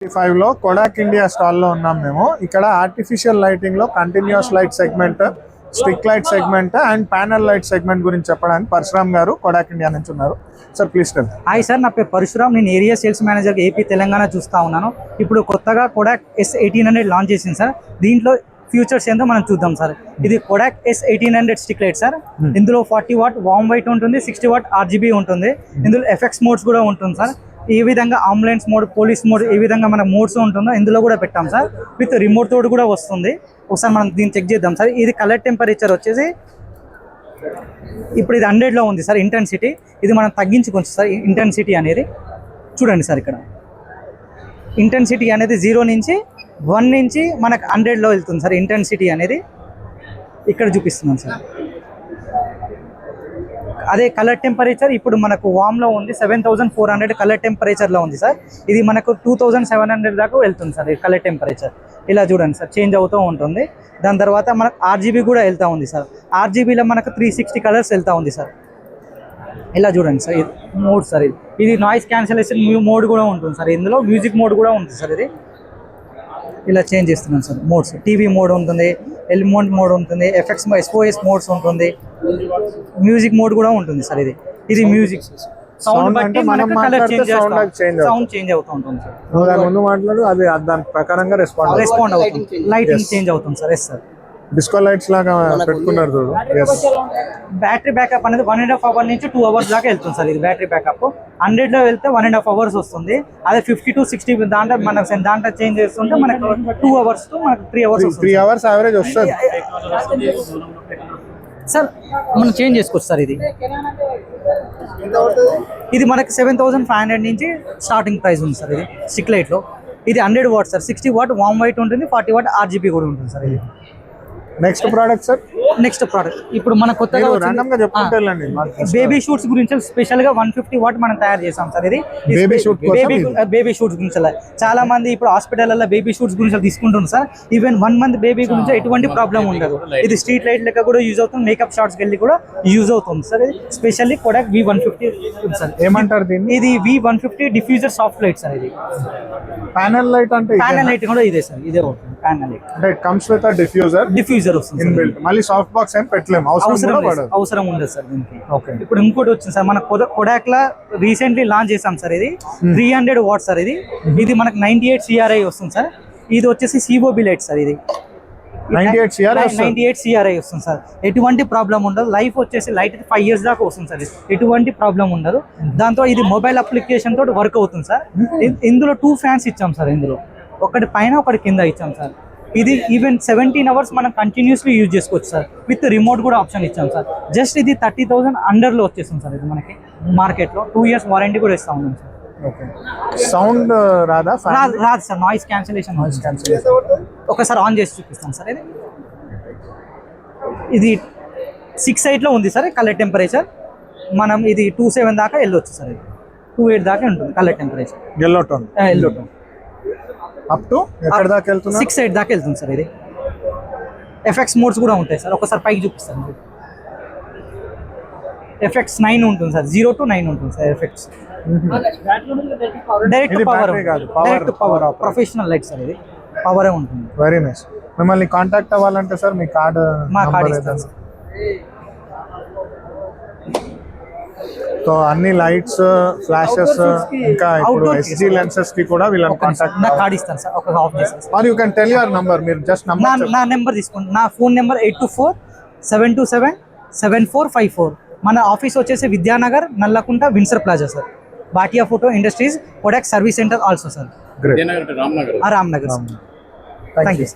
5 లో Kodak India స్టాల్లో ఉన్నాం మేము. ఇక్కడ ఆర్టిఫిషియల్ లైటింగ్ లో continuous light segment, stick light segment and panel light segment గురించి చెప్పడానికి పరశురామ్ గారు కొడాక్ ఇండియా నుంచి ఉన్నారు. Sir please tell. Hi sir, నా పేరు పరశురామ్. నేను area sales manager AP Telangana చూస్తా ఉన్నాను. ఇప్పుడు కొత్తగా కొడాక్ S1800 లాంచ్ చేసింది సార్. దీంట్లో ఫ్యూచర్స్ ఏందో మనం చూద్దాం సార్. ఇది Kodak S1800 stick light sir. ఇందులో 40 వాట్ వామ్ వైట్ ఉంటుంది, 60 వాట్ RGB ఉంటుంది. ఇందులో ఎఫెక్ట్స్ మోడ్స్ కూడా ఉంటుంది సార్. ఈ విధంగా అంబులెన్స్ మోడ్, పోలీస్ మోడ్, ఈ విధంగా మన మోడ్స్ ఉంటుందో ఇందులో కూడా పెట్టాం సార్. విత్ రిమోట్ తోడు కూడా వస్తుంది. ఒకసారి మనం దీన్ని చెక్ చేద్దాం సార్. ఇది కలర్ టెంపరేచర్ వచ్చేసి ఇప్పుడు ఇది 100లో ఉంది సార్ ఇంటెన్సిటీ. ఇది మనం తగ్గించుకోవచ్చు సార్ ఇంటెన్సిటీ అనేది. చూడండి సార్, ఇక్కడ ఇంటెన్సిటీ అనేది 0 నుంచి 1 నుంచి మనకు 100లో వెళ్తుంది సార్. ఇంటెన్సిటీ అనేది ఇక్కడ చూపిస్తున్నాం సార్. అదే కలర్ టెంపరేచర్ ఇప్పుడు మనకు వామ్లో ఉంది 7400 కలర్ టెంపరేచర్లో ఉంది సార్. ఇది మనకు 2700 దాకా వెళ్తుంది సార్. ఈ కలర్ టెంపరేచర్ ఇలా చూడండి సార్, చేంజ్ అవుతూ ఉంటుంది. దాని తర్వాత మనకు RGB కూడా వెళ్తూ ఉంది సార్. RGBలో మనకు 360 కలర్స్ వెళ్తూ ఉంది సార్. ఇలా చూడండి సార్, ఇది మోడ్ సార్. ఇది నాయిస్ క్యాన్సలేషన్ మోడ్ కూడా ఉంటుంది సార్. ఇందులో మ్యూజిక్ మోడ్ కూడా ఉంటుంది సార్. ఇది ఇలా చేంజ్ చేస్తున్నాను సార్. మోడ్స్ టీవీ మోడ్ ఉంటుంది, ఎలిమెంట్ మోడ్ ఉంటుంది, ఎఫెక్ట్స్ SOS మోడ్స్ ఉంటుంది, మ్యూజిక్ మోడ్ కూడా ఉంటుంది సార్. ఇది మ్యూజిక్ సౌండ్ బట్టి మనకు కలర్ సౌండ్ చేంజ్ అవుతూ ఉంటుంది సార్. ముందు మాట్లాడు, అది దాని ప్రకారంగా రెస్పాండ్ అవుతుంది. లైటింగ్ చేంజ్ అవుతుంది sir. Yes sir, disco lights లాగా పెట్టుకున్నారు చూడు. బ్యాటరీ బ్యాకప్ అనేది 1.5 అవర్ నుంచి 2 అవర్స్ దాకా వెళ్తుంది సార్. ఇది బ్యాటరీ బ్యాకప్ 100లో వెళ్తే 1.5 అవర్స్ వస్తుంది. అదే 50 to 60 దాంట్లో చేంజ్ చేస్తుంటే మనకు 2 అవర్స్ టు మనకు 3 అవర్స్ వస్తుంది. 3 అవర్స్ యావరేజ్ వస్తుంది సార్. మనం చేంజ్ చేసుకోవచ్చు సార్. ఇది మనకి 7500 నుంచి స్టార్టింగ్ ప్రైస్ ఉంది సార్. ఇది స్టిక్ లైట్లో ఇది 100 what sir. 60 what warm white ఉంటుంది, 40 వాట్ RGB కూడా ఉంటుంది సార్. ఇది next product sir. Next product ఇప్పుడు మన కొత్తగా బేబీ షూట్స్ గురించి స్పెషల్ గా 150 వాట్ మనం తయారు చేసాం సార్. ఇది బేబీ షూట్స్ గురించి చాలా మంది ఇప్పుడు హాస్పిటల్లో బేబీ షూట్స్ గురించి తీసుకుంటున్నారు సార్. ఈవెన్ 1 మంత్ బేబీ గురించి ఎటువంటి ప్రాబ్లం ఉండదు. ఇది స్ట్రీట్ లైట్ లెక్క కూడా యూజ్ అవుతుంది, మేకప్ షాట్స్కి వెళ్ళి కూడా యూజ్ అవుతుంది సార్. ఇది స్పెషల్లీ కొడాక్ V150 సార్. ఏమంటారు దీన్ని? ఇది V150 diffuser soft light sir. ఇది ప్యానల్ లైట్ అంటే ప్యానల్ లైట్ కూడా ఇదే సార్. ఇదే ప్యానల్ లైట్ అంటే ఇట్ కమ్స్ విత్ డిఫ్యూజర్ వస్తుంది. మళ్ళీ సాఫ్ట్ బాక్స్ ఏం పెట్టలేము, అవసరం ఉండదు సార్ దీనికి. ఇప్పుడు ఇంకోటి వచ్చింది సార్, మన కొడాక్ లా రీసెంట్లీ లాంచ్ చేసాం సార్. ఇది 300 వాట్ సార్. ఇది మనకు 98 CRI వస్తుంది సార్. ఇది వచ్చేసి COB లైట్ సార్. ఇది 98 CRI వస్తుంది సార్. ఎటువంటి ప్రాబ్లం ఉండదు. లైఫ్ వచ్చేసి లైట్ 5 years దాకా వస్తుంది సార్. ఎటువంటి ప్రాబ్లం ఉండదు. దాంతో ఇది మొబైల్ అప్లికేషన్ తోటి వర్క్ అవుతుంది సార్. ఇందులో 2 ఫ్యాన్స్ ఇచ్చాం సార్. ఇందులో ఒకటి పైన ఒకటి కింద ఇచ్చాం సార్. ఇది ఈవెన్ 17 అవర్స్ మనం కంటిన్యూస్లీ యూజ్ చేసుకోవచ్చు సార్. విత్ రిమోట్ కూడా ఆప్షన్ ఇచ్చాం సార్. జస్ట్ ఇది 30,000 అండర్లో వచ్చేస్తుంది సార్. ఇది మనకి మార్కెట్లో 2 years వారంటీ కూడా ఇస్తా ఉన్నాం సార్. సౌండ్ రాదు సార్. నాయిస్ క్యాన్సిలేషన్ ఒకసారి ఆన్ చేసి చూపిస్తాం సార్. ఇది 6.8లో ఉంది సార్ కలర్ టెంపరేచర్. మనం ఇది 27 దాకా వెళ్ళొచ్చు సార్. ఇది 28 దాకా ఉంటుంది colour temperature. Yellow tone up to ఎక్కడ దాకా వెళ్తుంది? 6.8 దాకా వెళ్తుంది సార్. ఇది ఎఫెక్ట్స్ మోడ్స్ కూడా ఉంటాయి సార్. ఒకసారి పైకి చూపిస్తాను. ఎఫెక్ట్స్ 9 ఉంటుంది సార్. 0 to 9 ఉంటుంది sir effects. Direct power professional light sir. ఇది పవరే ఉంటుంది. Very nice. మిమ్మల్ని కాంటాక్ట్ అవ్వాలంటే సార్ మీ కార్డ్ ఇస్తాను సార్. సో అన్ని లైట్స్, ఫ్లాషెస్, ఇంకా ఇప్పుడు SG లెన్సెస్ కి కూడా వీళ్ళని కాంటాక్ట్ కార్డ్ ఇస్తాను సార్. ఒక ఆఫ్ చేస్తాను. Or you can tell your number. మీరు జస్ట్ నా నెంబర్ తీసుకోండి. నా ఫోన్ నెంబర్ 8247277454. మన ఆఫీస్ వచ్చేసి Vidyanagar, Nallakunta, Windsor Plaza sir. Bhatia Photo Industries, Kodak service centre also sir. Great. Ramnagar. Thank you.